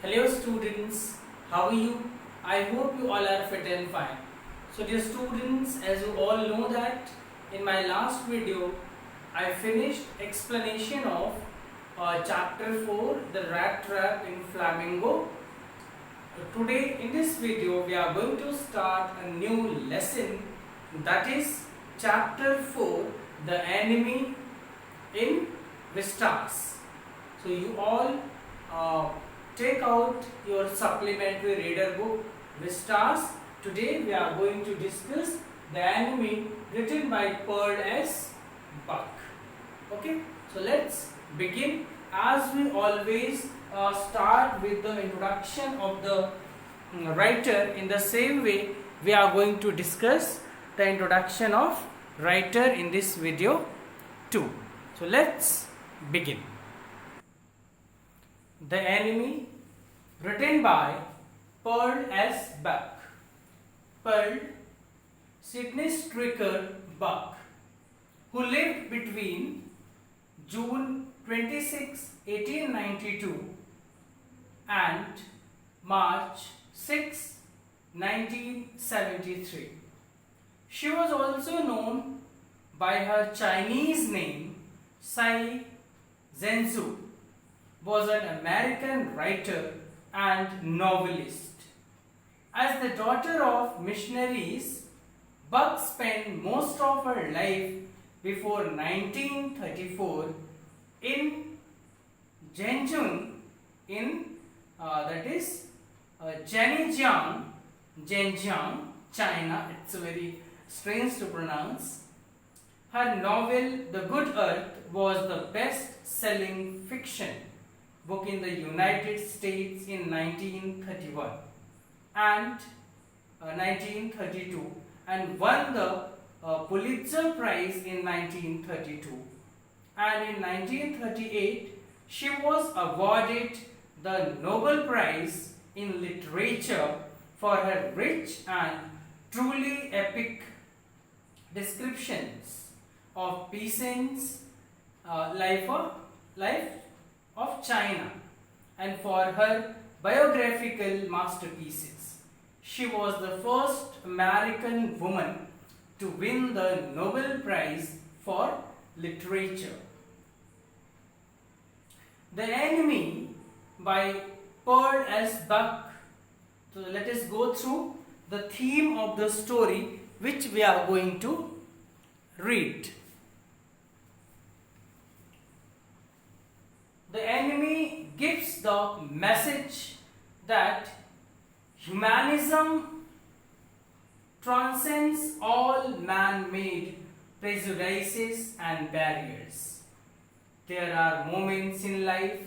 Hello students, how are you? I hope you all are fit and fine. So dear students, as you all know that in my last video I finished explanation of chapter 4, the rat trap in Flamingo. Today in this video we are going to start a new lesson, that is chapter 4, the enemy in Vistas. So you all take out your supplementary reader book Vistas. Today we are going to discuss the enemy written by Pearl S. Buck. Okay, so let's begin. As we always start with the introduction of the writer, in the same way we are going to discuss the introduction of writer in this video too. So let's begin. The Enemy, written by Pearl S. Buck. Pearl Sydney Stricker Buck, who lived between June 26, 1892 and March 6, 1973. She was also known by her Chinese name Sai Zhenzu, was an American writer and novelist. As the daughter of missionaries, Buck spent most of her life before 1934 in Zhenjiang, that is Zhenjiang, China. It's very strange to pronounce. Her novel The Good Earth was the best-selling fiction book in the United States in 1931 and 1932 and won the Pulitzer Prize in 1932, and in 1938 she was awarded the Nobel Prize in Literature for her rich and truly epic descriptions of peasants' life of China and for her biographical masterpieces. She was the first American woman to win the Nobel Prize for Literature. The Enemy by Pearl S. Buck. So let us go through the theme of the story which we are going to read. The Enemy gives the message that humanism transcends all man-made prejudices and barriers. There are moments in life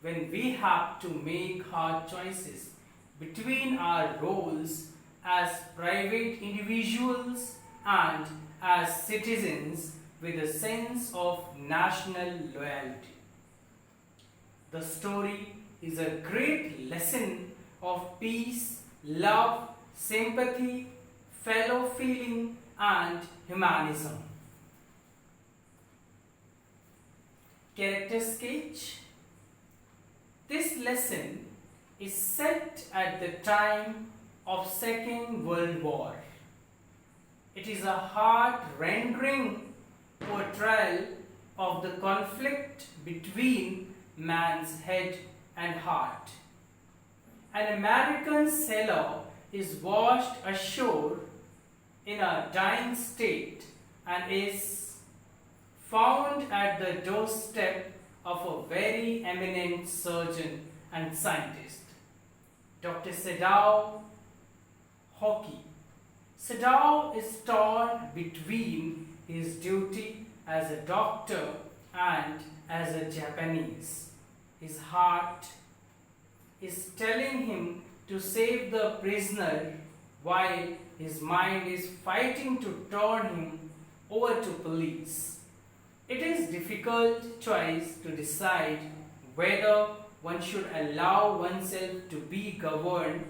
when we have to make hard choices between our roles as private individuals and as citizens with a sense of national loyalty. The story is a great lesson of peace, love, sympathy, fellow feeling, and humanism. Character sketch. This lesson is set at the time of Second World War. It is a heart-rending portrayal of the conflict between man's head and heart. An American sailor is washed ashore in a dying state and is found at the doorstep of a very eminent surgeon and scientist, Dr. Sadao Hockey. Sadao is torn between his duty as a doctor and as a Japanese. His heart is telling him to save the prisoner while his mind is fighting to turn him over to police. It is a difficult choice to decide whether one should allow oneself to be governed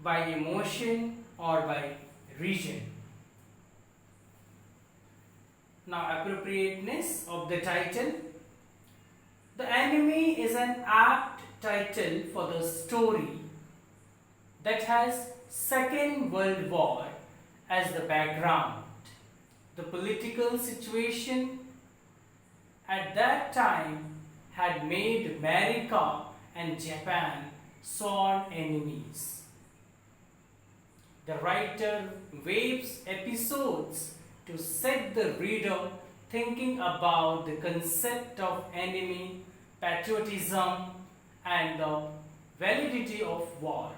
by emotion or by reason. Now, appropriateness of the title. The Enemy is an apt title for the story that has Second World War as the background. The political situation at that time had made America and Japan sworn enemies. The writer weaves episodes to set the reader thinking about the concept of enemy, patriotism, and the validity of war.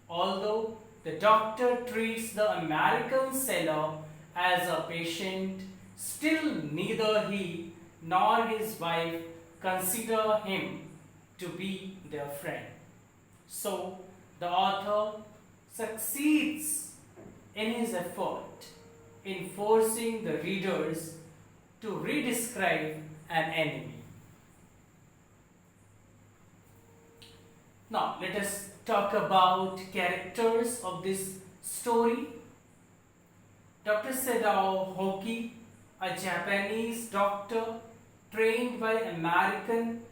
Although the doctor treats the American sailor as a patient, still neither he nor his wife consider him to be their friend. So the author succeeds in his effort in forcing the readers to redescribe an enemy. Now let us talk about characters of this story. Dr. Sadao Hoki, a Japanese doctor trained by Americans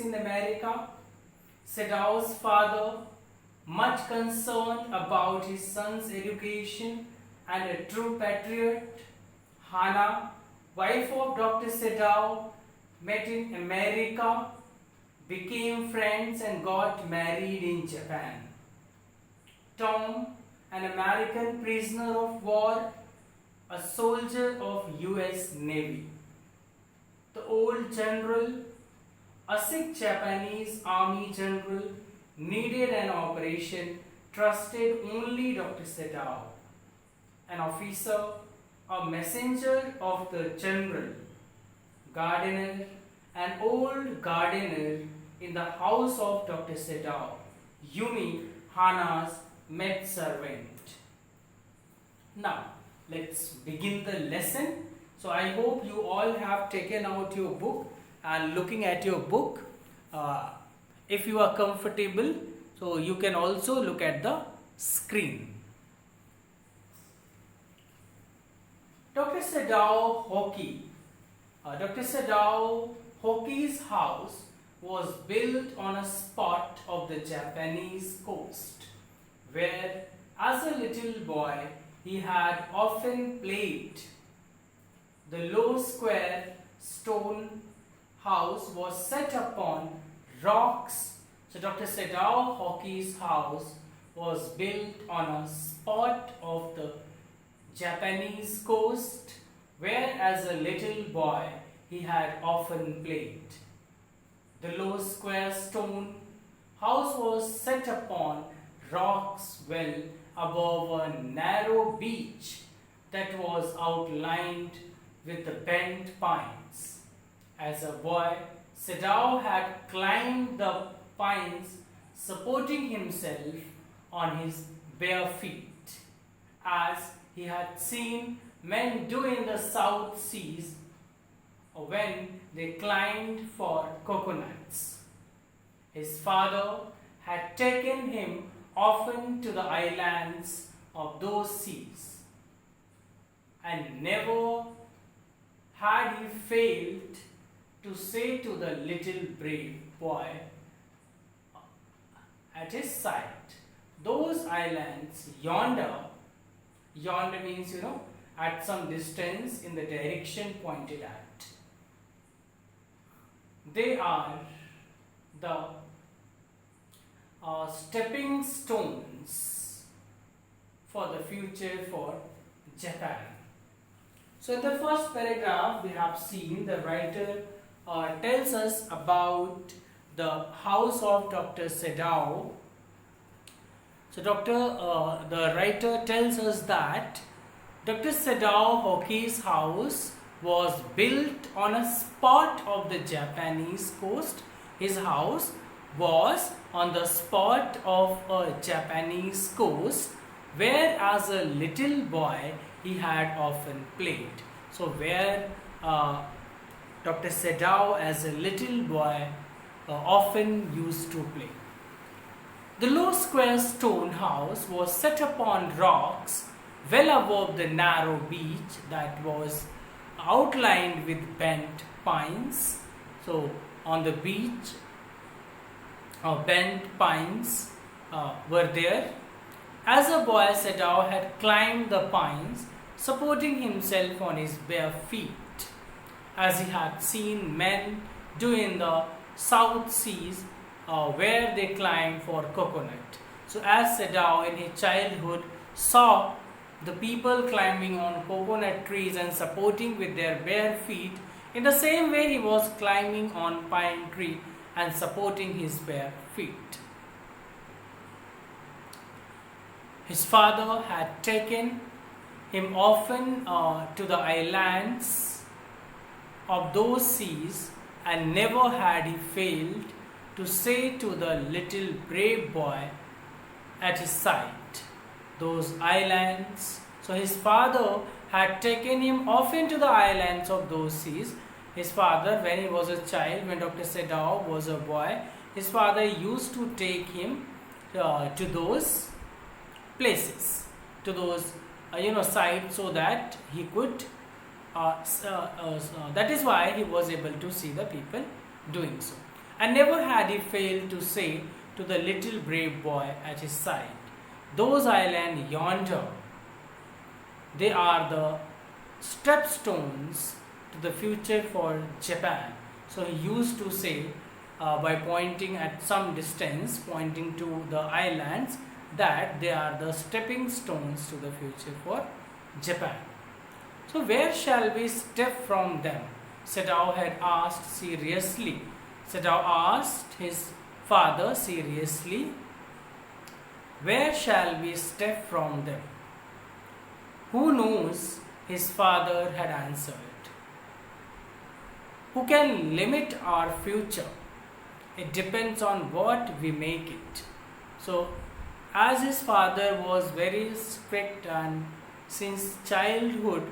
in America. Sadao's father, much concerned about his son's education and a true patriot. Hana, wife of Dr. Sadao, met in America, became friends and got married in Japan. Tom, an American prisoner of war, a soldier of US Navy. The old general, a sick Japanese army general, needed an operation, trusted only Dr. Sadao. An officer, a messenger of the general, gardener, an old gardener in the house of Dr. Sadao, Yumi, Hana's maidservant. Now, let's begin the lesson. So, I hope you all have taken out your book and looking at your book. If you are comfortable, so you can also look at the screen. Dr. Sadao Hoki. Dr. Sadao Hoki's house was built on a spot of the Japanese coast, where as a little boy he had often played. The low square stone house was set upon rocks. So Dr. Sadao Hoki's house was built on a spot of the Japanese coast, where as a little boy he had often played. The low square stone house was set upon rocks well above a narrow beach that was outlined with the bent pines. As a boy, Sadao had climbed the pines, supporting himself on his bare feet, as he had seen men do in the South Seas when they climbed for coconuts. His father had taken him often to the islands of those seas, and never had he failed to say to the little brave boy at his side, "Those islands yonder," yonder means, at some distance in the direction pointed at, "they are the stepping stones for the future for Japan." So in the first paragraph we have seen the writer tells us about the house of Dr. Sadao. So the writer tells us that Dr. Sadao Hoki's house was built on a spot of the Japanese coast. His house was on the spot of a Japanese coast, where as a little boy he had often played. So where Dr. Sadao as a little boy often used to play. The low square stone house was set upon rocks well above the narrow beach that was outlined with bent pines. So on the beach bent pines were there. As a boy, Sadao had climbed the pines, supporting himself on his bare feet, as he had seen men do in the South Seas, where they climb for coconut. So, as Sadao in his childhood saw the people climbing on coconut trees and supporting with their bare feet, in the same way he was climbing on pine tree and supporting his bare feet. His father had taken him often to the islands of those seas, and never had he failed to say to the little brave boy at his side, those islands. So his father had taken him often to the islands of those seas. His father, when he was a child, when Dr. Sadao was a boy, his father used to take him to those places, to those sites, so that he could that is why he was able to see the people doing so. And never had he failed to say to the little brave boy at his side, those islands yonder, they are the stepstones to the future for Japan. So he used to say, by pointing at some distance, pointing to the islands, that they are the stepping stones to the future for Japan. So where shall we step from them? Sadao had asked seriously. Sadao asked his father seriously, where shall we step from them? Who knows? His father had answered. Who can limit our future? It depends on what we make it. So, as his father was very strict, and since childhood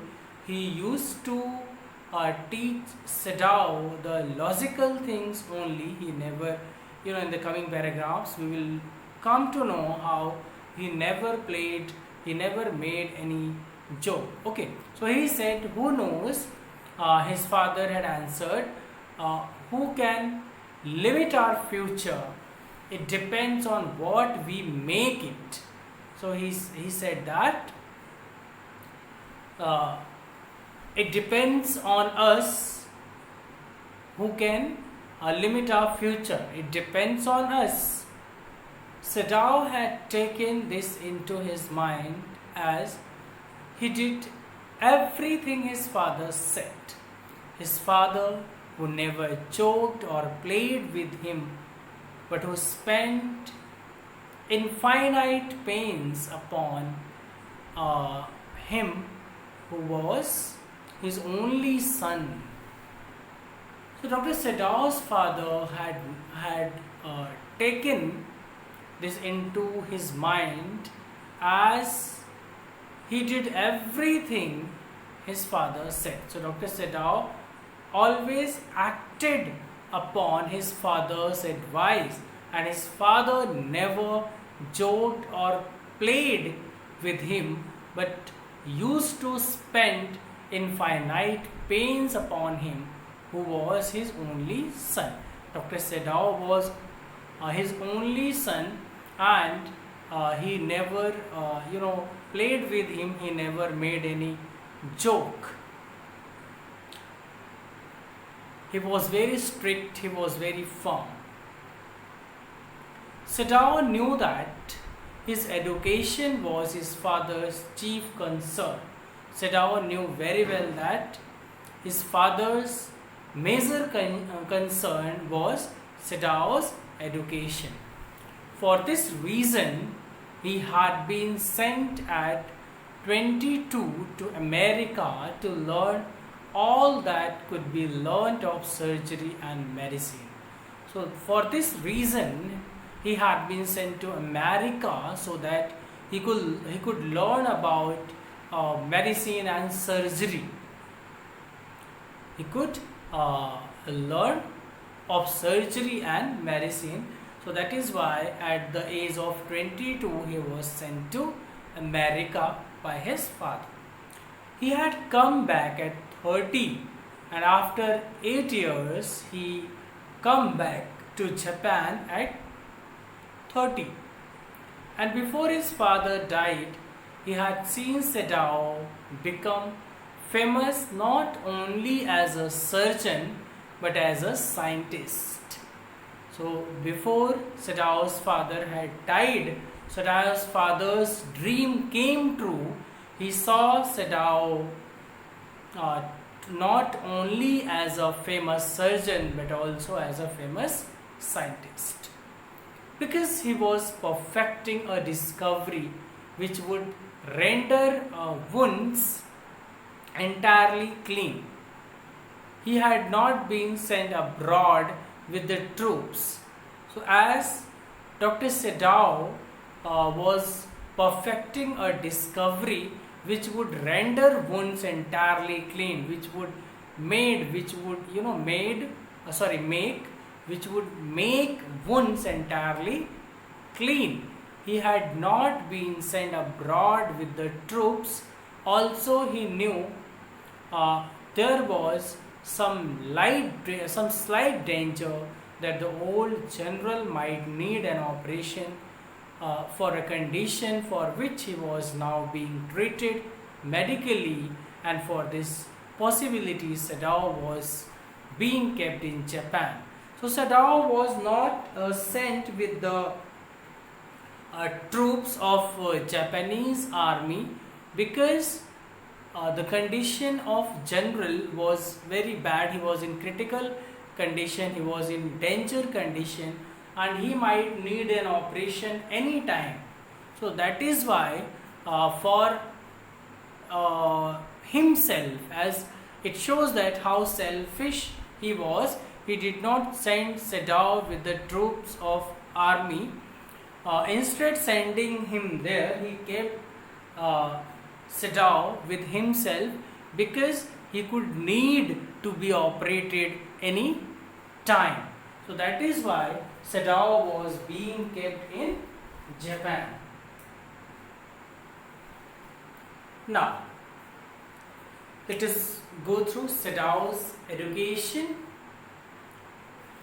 he used to teach Sadao the logical things only, he never, in the coming paragraphs we will come to know how he never played, he never made any joke. Okay, so he said, who knows? His father had answered, who can limit our future? It depends on what we make it. So he said that it depends on us who can limit our future. It depends on us. Sadao had taken this into his mind, as he did everything his father said. His father, who never joked or played with him, but who spent infinite pains upon him, who was his only son. So Dr. Sadao's father had taken this into his mind, as he did everything his father said. So Dr. Sadao always acted upon his father's advice, and his father never joked or played with him, but used to spend infinite pains upon him, who was his only son. Dr. Sadao was his only son, and he never played with him, he never made any joke. He was very strict, he was very firm. Sadao knew that his education was his father's chief concern. Sadao knew very well that his father's major concern was Sadao's education. For this reason, he had been sent at 22 to America to learn all that could be learnt of surgery and medicine. So for this reason, he had been sent to America, so that he could learn about medicine and surgery. He could learn of surgery and medicine. So that is why at the age of 22 he was sent to America by his father. He had come back at 30, and after 8 years he come back to Japan at 30. And before his father died, he had seen Sedao become famous not only as a surgeon but as a scientist. So before Sadao's father had died, Sadao's father's dream came true. He saw Sadao not only as a famous surgeon but also as a famous scientist, because he was perfecting a discovery which would render wounds entirely clean. He had not been sent abroad with the troops. So as Dr. Sedao was perfecting a discovery which would render wounds entirely clean, which would make wounds entirely clean. He had not been sent abroad with the troops. Also, he knew there was some slight danger that the old general might need an operation for a condition for which he was now being treated medically, and for this possibility Sadao was being kept in Japan. So Sadao was not sent with the troops of Japanese army, because the condition of general was very bad. He was in critical condition, he was in danger condition, and he might need an operation any time. So that is why for himself, as it shows that how selfish he was, he did not send Sadao with the troops of army. Instead sending him there, he kept Sadao with himself, because he could need to be operated any time. So that is why Sadao was being kept in Japan. Now, let us go through Sadao's education.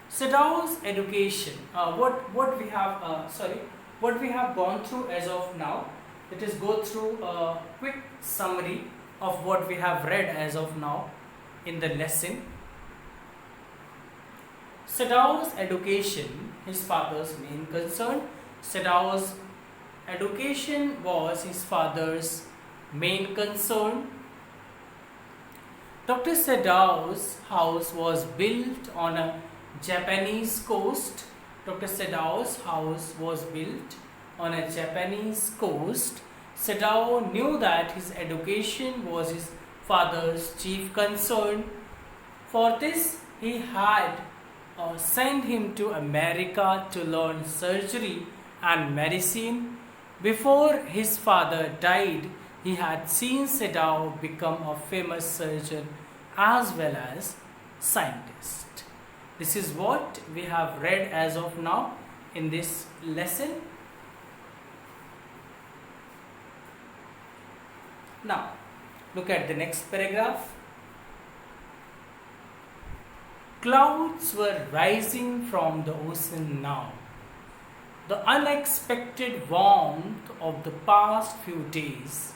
Sadao's education, what we have gone through as of now. Let us go through a quick summary of what we have read as of now in the lesson. Sadao's education, his father's main concern. Sadao's education was his father's main concern. Dr. Sadao's house was built on a Japanese coast. Dr. Sadao's house was built on a Japanese coast. Sadao knew that his education was his father's chief concern. For this, he had sent him to America to learn surgery and medicine. Before his father died, he had seen Sadao become a famous surgeon as well as scientist. This is what we have read as of now in this lesson. Now, look at the next paragraph. Clouds were rising from the ocean now. The unexpected warmth of the past few days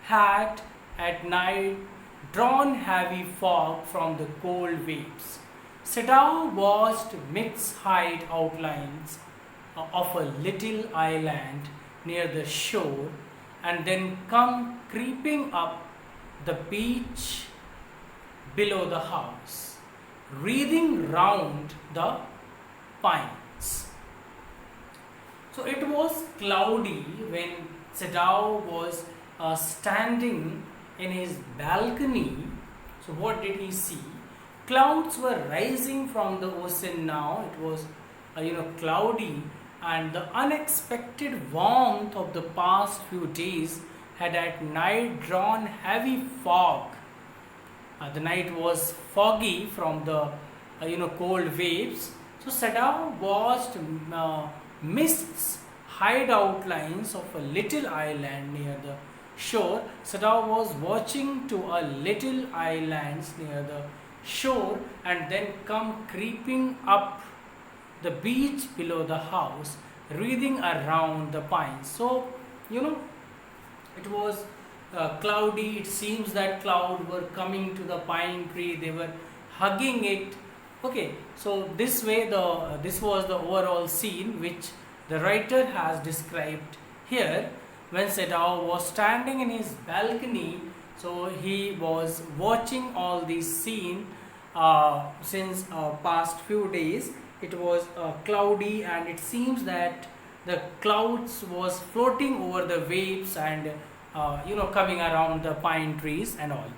had at night drawn heavy fog from the cold waves. Sadao watched mixed-height outlines of a little island near the shore, and then come creeping up the beach below the house, wreathing round the pines. So it was cloudy when Sadao was standing in his balcony. So what did he see? Clouds were rising from the ocean now. It was cloudy, and the unexpected warmth of the past few days had at night drawn heavy fog. The night was foggy from the cold waves. So Sadao watched mists hide outlines of a little island near the shore. Sadao was watching to a little islands near the shore, and then come creeping up the beach below the house, wreathing around the pines. So, you know, it was cloudy. It seems that cloud were coming to the pine tree. They were hugging it. Okay, so this way this was the overall scene which the writer has described here. When Sedao was standing in his balcony, so he was watching all these scene since past few days. It was cloudy, and it seems that the clouds was floating over the waves and coming around the pine trees and all.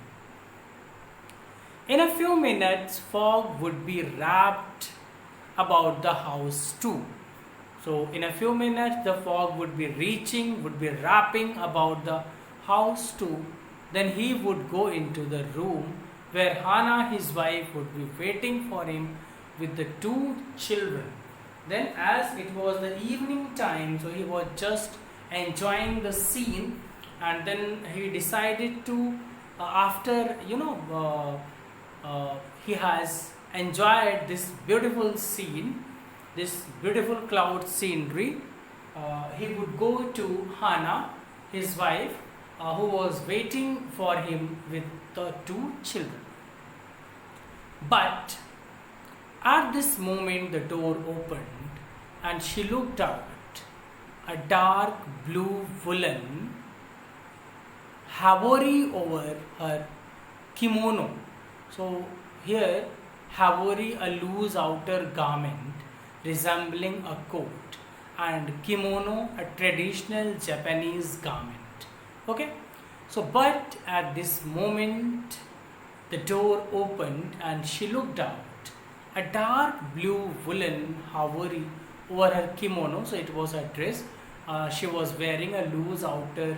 In a few minutes, fog would be wrapped about the house too. So in a few minutes, the fog would be wrapping about the house too. Then he would go into the room where Hannah, his wife, would be waiting for him with the two children. Then, as it was the evening time, so he was just enjoying the scene, and then he decided to, after he has enjoyed this beautiful scene, this beautiful cloud scenery, he would go to Hannah, his wife, who was waiting for him with the two children. But at this moment, the door opened and she looked out. A dark blue woolen havori over her kimono. So here, havori, a loose outer garment resembling a coat, and kimono, a traditional Japanese garment. Okay, so but at this moment, the door opened and she looked out. A dark blue woolen havori over her kimono, so it was a dress. She was wearing a loose outer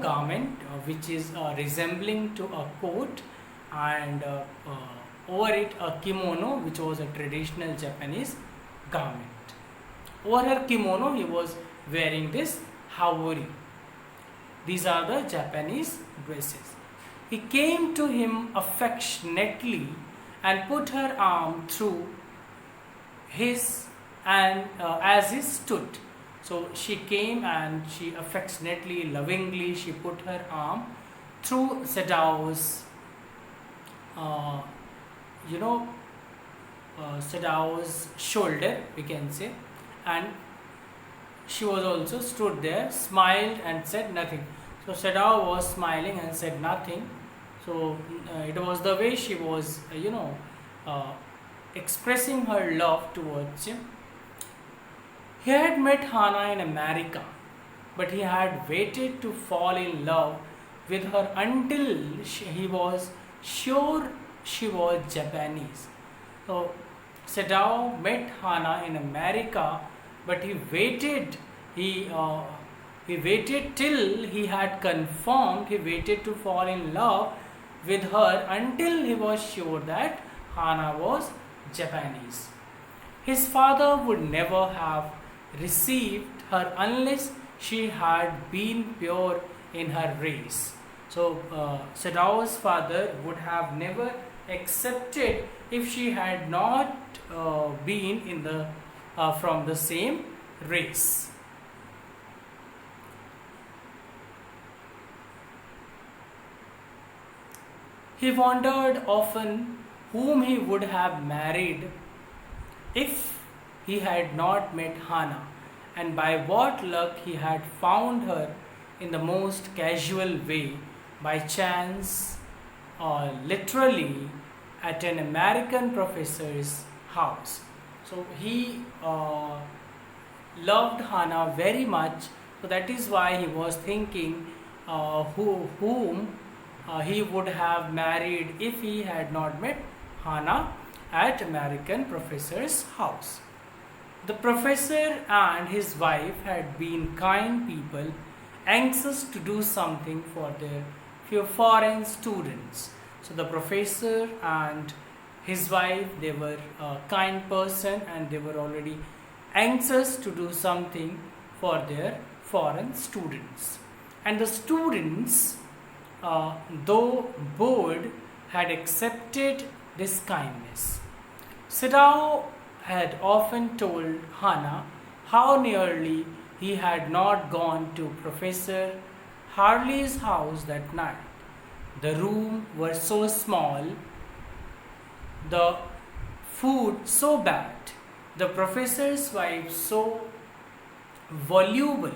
garment which is resembling to a coat, and over it a kimono which was a traditional Japanese garment. Over her kimono he was wearing this havori. These are the Japanese dresses. He came to him affectionately and put her arm through his, and as he stood. So she came and she affectionately, lovingly, she put her arm through Sedao's, Sedao's shoulder, we can say, and she was also stood there, smiled and said nothing. So Sedao was smiling and said nothing. So it was the way she was, expressing her love towards him. He had met Hannah in America, but he had waited to fall in love with her until he was sure she was Japanese. So Sedao met Hannah in America, but he waited. He waited till he had confirmed. He waited to fall in love with her until he was sure that Hannah was Japanese. His father would never have received her unless she had been pure in her race. So Sedao's father would have never accepted if she had not been in the from the same race. He wondered often whom he would have married if he had not met Hannah, and by what luck he had found her in the most casual way, by chance or literally at an American professor's house. So he loved Hannah very much, so that is why he was thinking whom he would have married if he had not met Hannah at American professor's house. The professor and his wife had been kind people, anxious to do something for their few foreign students. So the professor and his wife, they were a kind person and they were already anxious to do something for their foreign students. And the students, though bored, had accepted this kindness. Sedao had often told Hannah how nearly he had not gone to Professor Harley's house that night. The room was so small, the food so bad, the professor's wife so voluble.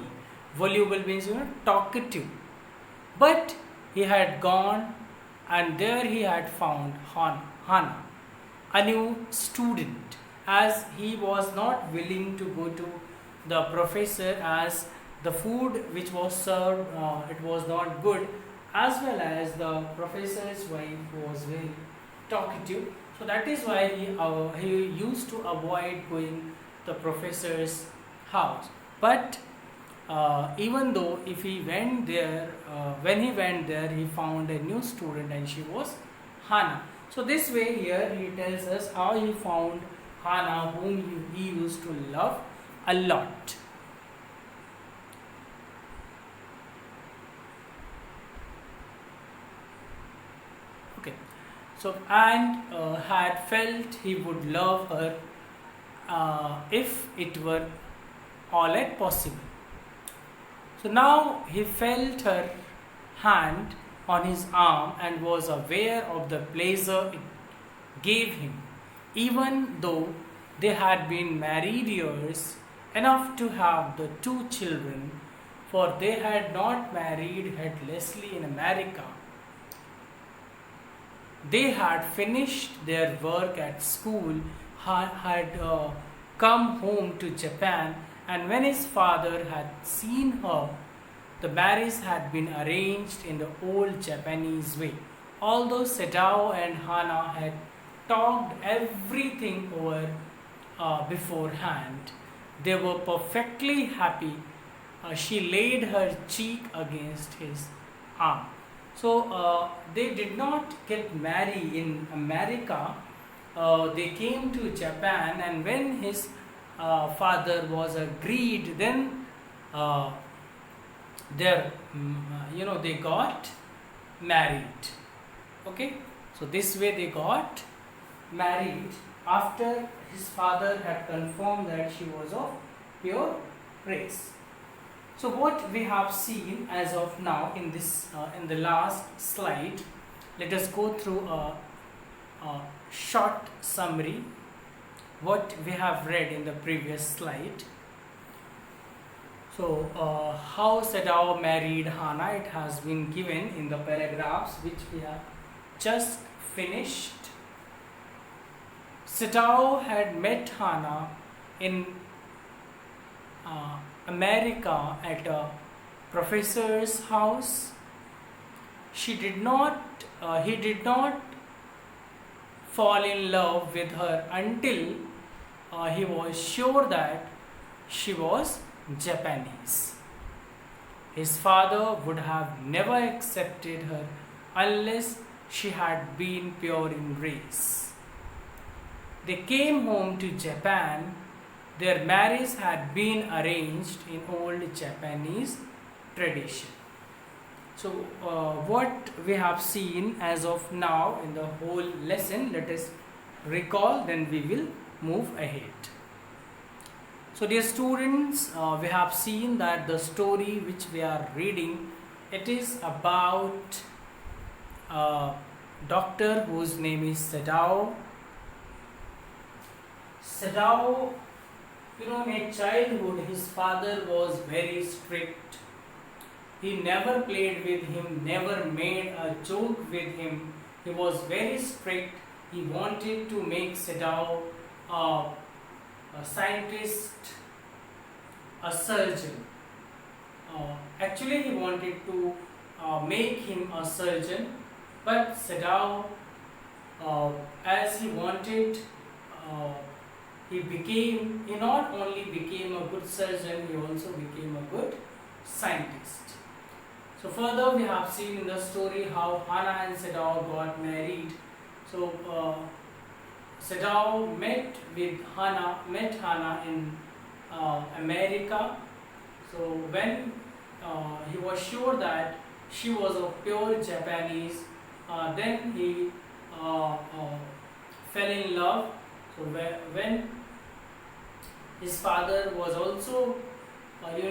Voluble means, talkative. But he had gone, and there he had found Hannah, a new student, as he was not willing to go to the professor, as the food which was served, it was not good, as well as the professor's wife was very talkative. So that is why he used to avoid going the professor's house. But even though if he went there, when he went there, he found a new student, and she was Hannah. So this way here he tells us how he found Hannah, whom he used to love a lot. Okay, so and had felt he would love her if it were all at possible. So now he felt her hand on his arm and was aware of the pleasure it gave him, even though they had been married years enough to have the two children, for they had not married at Leslie in America. They had finished their work at school, had come home to Japan, and when his father had seen her, the marriage had been arranged in the old Japanese way. Although Sadao and Hana had talked everything over beforehand, they were perfectly happy. She laid her cheek against his arm. So they did not get married in America. They came to Japan, and when his father was agreed, then they got married. Okay, so this way they got married after his father had confirmed that she was of pure race. So what we have seen as of now in this in the last slide, let us go through a short summary what we have read in the previous slide. So how Sadao married Hana, it has been given in the paragraphs which we have just finished. Sadao had met Hana in America at a professor's house. He did not fall in love with her until he was sure that she was Japanese. His father would have never accepted her unless she had been pure in race. They came home to Japan. Their marriage had been arranged in old Japanese tradition. So what we have seen as of now in the whole lesson, let us recall, then we will move ahead. So dear students, we have seen that the story which we are reading, it is about a doctor whose name is Sadao. Sadao, in childhood his father was very strict. He never played with him, never made a joke with him. He was very strict. He wanted to make Sadao a scientist, a surgeon. Actually, he wanted to make him a surgeon, but Sadao, as he wanted, he not only became a good surgeon, he also became a good scientist. So further we have seen in the story how Hana and Sadao got married. So Sadao met Hana in America. So when he was sure that she was of pure Japanese, then he fell in love. So when his father was also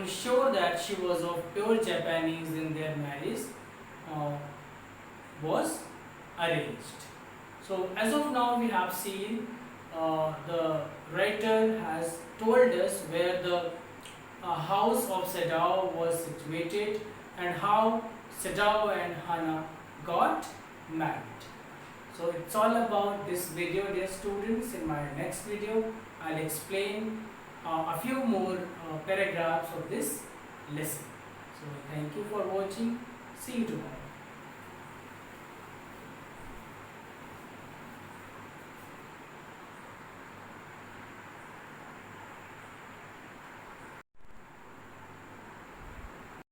sure that she was of pure Japanese in their marriage was arranged. So as of now we have seen the writer has told us where the house of Sadao was situated and how Sadao and Hana got married. So it's all about this video, dear students. In my next video I'll explain a few more paragraphs of this lesson. So thank you for watching. See you tomorrow.